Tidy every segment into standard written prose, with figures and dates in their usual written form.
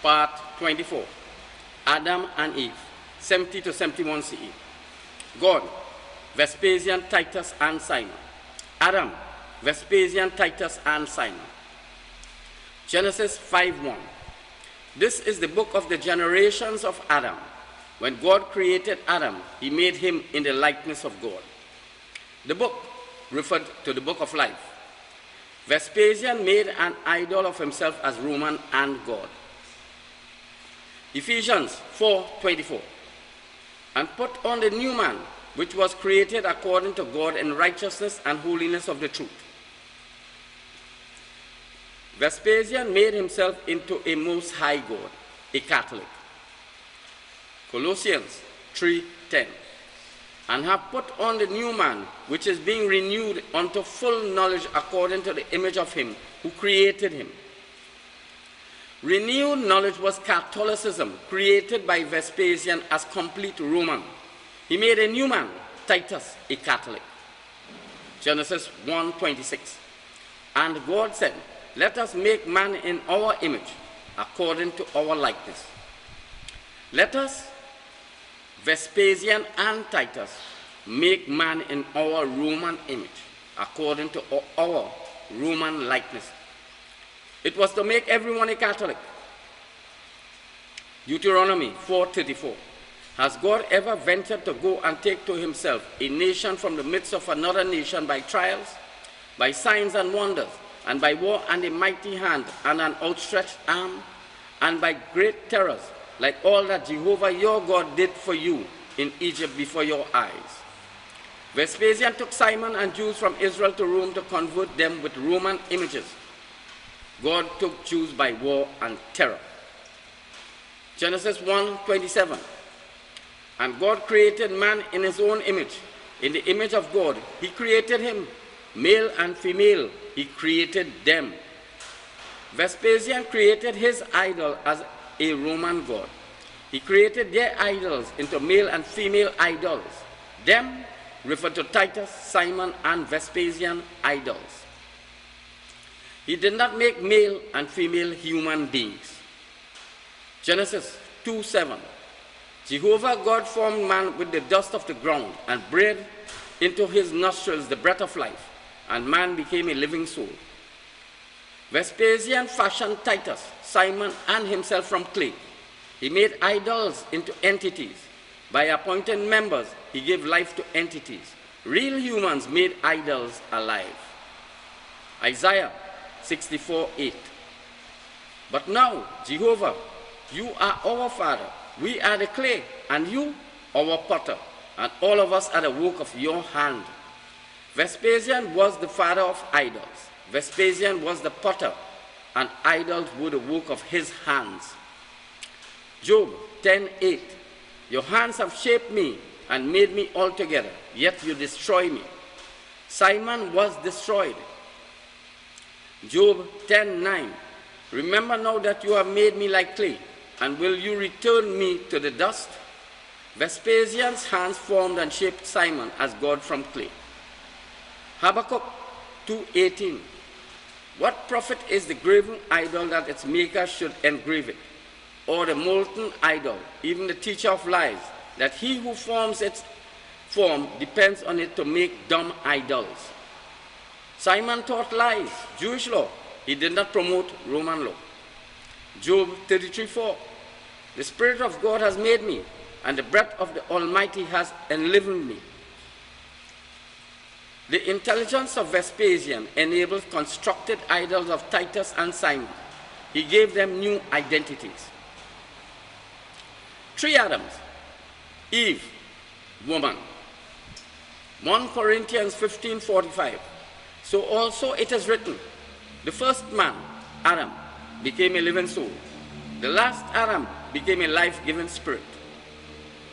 Part 24. Adam and Eve, 70 to 71 CE. God, Vespasian, Titus, and Simon. Adam, Vespasian, Titus, and Simon. Genesis 5:1. This is the book of the generations of Adam. When God created Adam, he made him in the likeness of God. The book referred to the book of life. Vespasian made an idol of himself as Roman and God. Ephesians 4:24. And put on the new man, which was created according to God in righteousness and holiness of the truth. Vespasian made himself into a most high God, a Catholic. Colossians 3:10. And have put on the new man, which is being renewed unto full knowledge according to the image of him who created him. Renewed knowledge was Catholicism, created by Vespasian as complete Roman. He made a new man, Titus, a Catholic. Genesis 1:26. And God said, let us make man in our image, according to our likeness. Let us, Vespasian and Titus, make man in our Roman image, according to our Roman likeness. It was to make everyone a Catholic. Deuteronomy 4:34. Has God ever ventured to go and take to himself a nation from the midst of another nation by trials, by signs and wonders, and by war and a mighty hand and an outstretched arm, and by great terrors, like all that Jehovah your God did for you in Egypt before your eyes? Vespasian took Simon and Jews from Israel to Rome to convert them with Roman images. God took Jews by war and terror. Genesis 1:27. And God created man in his own image. In the image of God, he created him. Male and female, he created them. Vespasian created his idol as a Roman god. He created their idols into male and female idols. Them refer to Titus, Simon, and Vespasian idols. He did not make male and female human beings. Genesis 2:7. Jehovah God formed man with the dust of the ground and breathed into his nostrils the breath of life, and man became a living soul. Vespasian fashioned Titus, Simon, and himself from clay. He made idols into entities. By appointing members, he gave life to entities. Real humans made idols alive. Isaiah 64:8. But now, Jehovah, you are our Father. We are the clay, and you, our potter, and all of us are the work of your hand. Vespasian was the father of idols. Vespasian was the potter, and idols were the work of his hands. Job 10:8. Your hands have shaped me and made me altogether, yet you destroy me. Simon was destroyed. Job 10:9. Remember now that you have made me like clay, and will you return me to the dust? Vespasian's hands formed and shaped Simon as God from clay. Habakkuk 2:18. What profit is the graven idol that its maker should engrave it, or the molten idol, even the teacher of lies, that he who forms its form depends on it to make dumb idols? Simon taught lies, Jewish law. He did not promote Roman law. Job 33:4. The Spirit of God has made me, and the breath of the Almighty has enlivened me. The intelligence of Vespasian enabled constructed idols of Titus and Simon. He gave them new identities. 3 Adams. Eve, woman. 1 Corinthians 15:45. So also it is written, the first man, Adam, became a living soul. The last Adam became a life-giving spirit.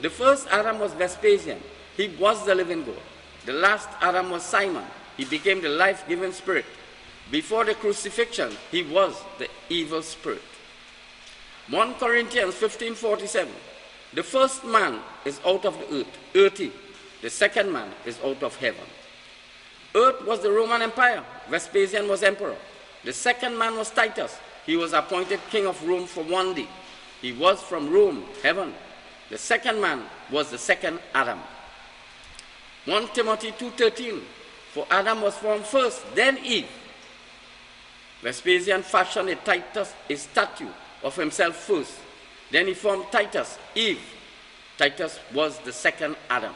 The first Adam was Vespasian. He was the living God. The last Adam was Simon. He became the life-giving spirit. Before the crucifixion, he was the evil spirit. 1 Corinthians 15:47. The first man is out of the earth, earthy. The second man is out of heaven. Earth was the Roman Empire. Vespasian was emperor. The second man was Titus. He was appointed king of Rome for 1 day. He was from Rome, heaven. The second man was the second Adam. 1 Timothy 2:13, for Adam was formed first, then Eve. Vespasian fashioned a statue of himself first. Then he formed Titus, Eve. Titus was the second Adam.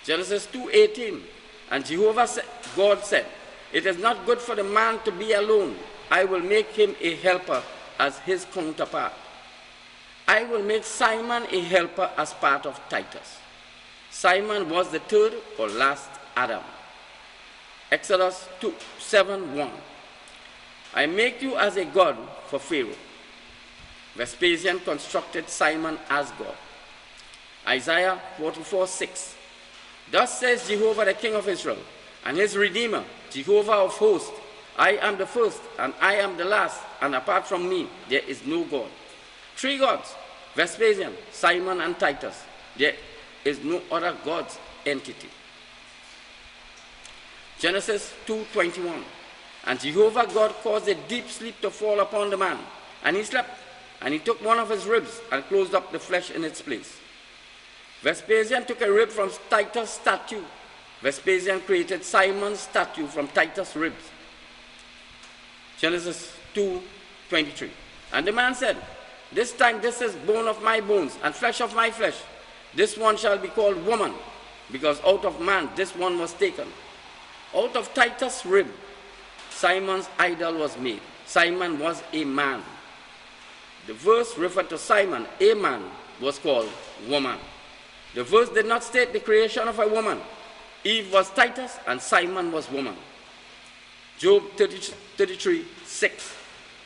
Genesis 2:18, and Jehovah God said, it is not good for the man to be alone. I will make him a helper as his counterpart. I will make Simon a helper as part of Titus. Simon was the third or last Adam. Exodus 7:1. I make you as a god for Pharaoh. Vespasian constructed Simon as God. Isaiah 44:6. Thus says Jehovah, the King of Israel, and his Redeemer, Jehovah of hosts, I am the first, and I am the last, and apart from me, there is no God. 3 gods, Vespasian, Simon, and Titus. There is no other God's entity. Genesis 2:21. And Jehovah God caused a deep sleep to fall upon the man, and he slept, and he took one of his ribs and closed up the flesh in its place. Vespasian took a rib from Titus' statue. Vespasian created Simon's statue from Titus' ribs. Genesis 2:23. And the man said, this time this is bone of my bones and flesh of my flesh. This one shall be called woman, because out of man this one was taken. Out of Titus' rib, Simon's idol was made. Simon was a man. The verse referred to Simon, a man, was called woman. The verse did not state the creation of a woman. Eve was Titus and Simon was woman. Job 33:6.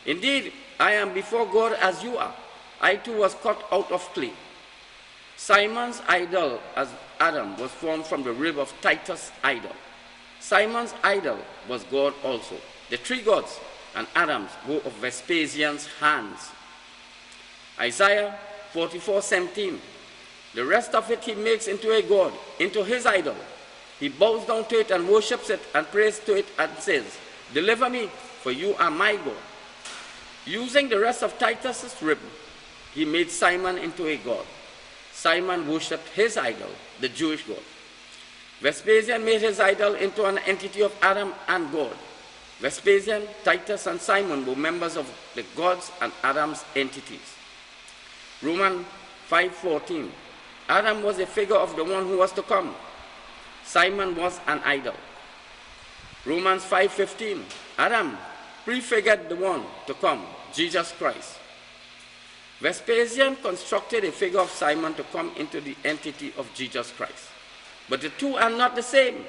Indeed, I am before God as you are. I too was cut out of clay. Simon's idol as Adam was formed from the rib of Titus' idol. Simon's idol was God also. The 3 gods and Adam's were of Vespasian's hands. Isaiah 44:17. The rest of it he makes into a god, into his idol. He bows down to it and worships it and prays to it and says, deliver me, for you are my God. Using the rest of Titus' rib, he made Simon into a god. Simon worshipped his idol, the Jewish god. Vespasian made his idol into an entity of Adam and God. Vespasian, Titus, and Simon were members of the gods and Adam's entities. Romans 5:14. Adam was a figure of the one who was to come. Simon was an idol. Romans 5:15. Adam prefigured the one to come, Jesus Christ. Vespasian constructed a figure of Simon to come into the entity of Jesus Christ. But the two are not the same.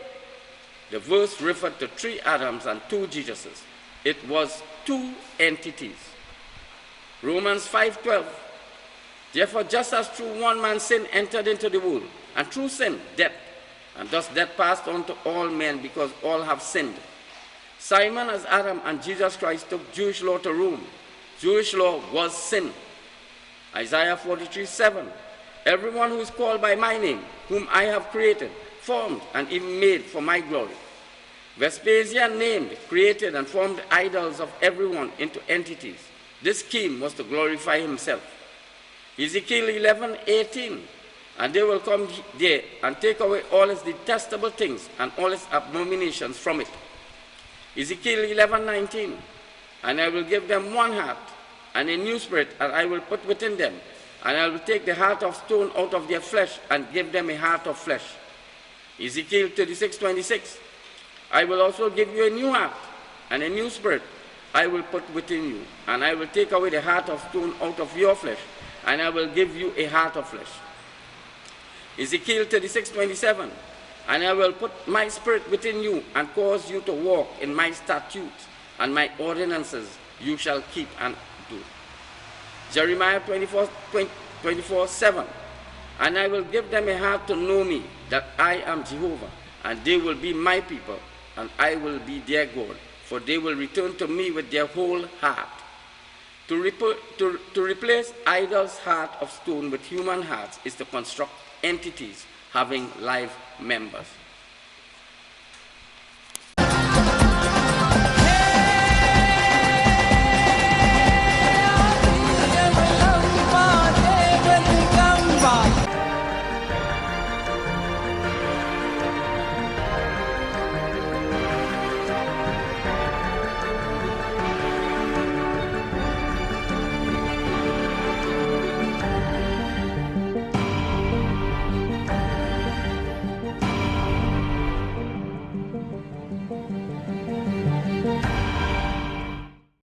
The verse referred to 3 Adams and 2 Jesuses. It was 2 entities. Romans 5:12. Therefore, just as through one man sin entered into the world, and through sin, death, and thus death passed on to all men because all have sinned. Simon as Adam and Jesus Christ took Jewish law to Rome. Jewish law was sin. Isaiah 43:7. Everyone who is called by my name, whom I have created, formed, and even made for my glory. Vespasian named, created, and formed idols of everyone into entities. This scheme was to glorify himself. Ezekiel 11:18. And they will come there and take away all its detestable things and all its abominations from it. Ezekiel 11:19. And I will give them one heart and a new spirit, and I will put within them. And I will take the heart of stone out of their flesh and give them a heart of flesh. Ezekiel 36:26. I will also give you a new heart and a new spirit I will put within you. And I will take away the heart of stone out of your flesh, and I will give you a heart of flesh. Ezekiel 36:27. And I will put my spirit within you and cause you to walk in my statutes, and my ordinances you shall keep and do. Jeremiah 24:7. And I will give them a heart to know me, that I am Jehovah, and they will be my people, and I will be their God, for they will return to me with their whole heart. To replace idols' heart of stone with human hearts is to construct entities having live members.